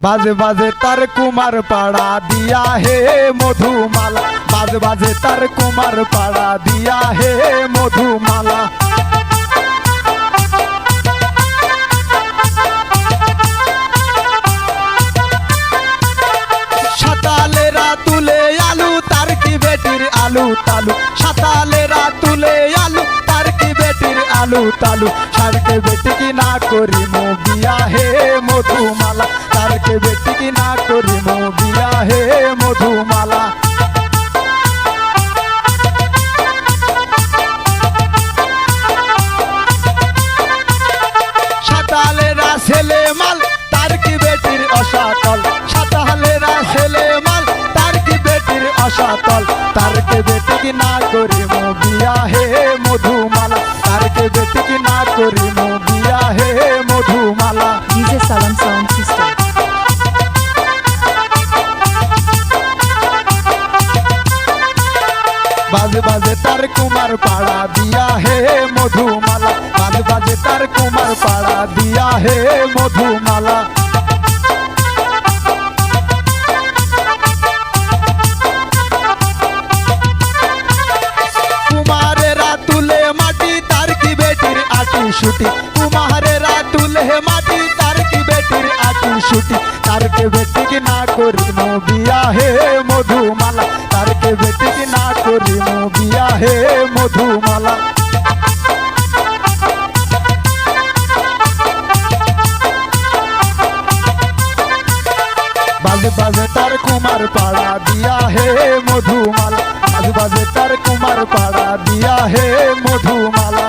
बाजे बाजे तार कुमार पाड़ा दिया है मधुमाला, बाजे बाजे तार कुमार पाड़ा दिया है मधुमाला। सातालेरा तुले आलू तार की बेटीर आलू तालू, सातालेरा तुले आलू तार की बेटीर आलू तालू। तार के बेटी की ना करी मो बिया है मधुमाला, तार के बेटी की ना करी मो बिया है मधुमाला। सातालेरा ছেলে মাল तार की बेटीर असातल, सातालेरा ছেলে माल तार की बेटीर असातल। तार के बेटी की ना करी मो बिया है मधुमाला, तार के बेटी की ना करी मो बिया है Madhumala. DJ Salam Sound System। बाजे बाजे तार कुमार पाड़ा दिया है मधुमाला, बाजे बाजे तार कुमार पाड़ा दिया है मधुमाला। कुमारेरा तुले माटी तार की बेटीर आटी शुटी, कुमारेरा तुले माटी तार की बेटीर आटी शुटी। तार के बेटी की ना करी मो बिया है मधुमाला, तार के बेटी की ना करी मो बिया है मधुमाला। बाजे बाजे तार कुमार पाड़ा दिया है मधुमाला, बाजे बाजे तार कुमार पाड़ा दिया है Madhumala.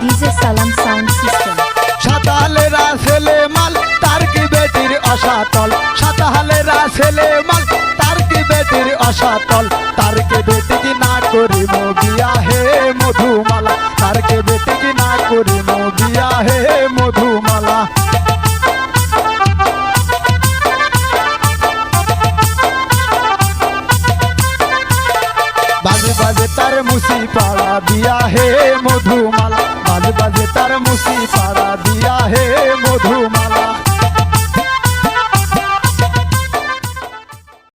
DJ Salam Sound System। সাতালেরা ছেলে মাল তার কি বেটির অসাতল, সাতালেরা ছেলে মাল তার কি বেটির অসাতল। তার কে বেটি কি না করি মো বিয়া হে মধুমালা, তার কে বেটি কি না করি মো বিয়া হে মধুমালা। बाजे बाजे तार मुसी पाड़ा दिया है मधुमाला, बाजे बाजे तार मुसी पाड़ा दिया है मधुमाला।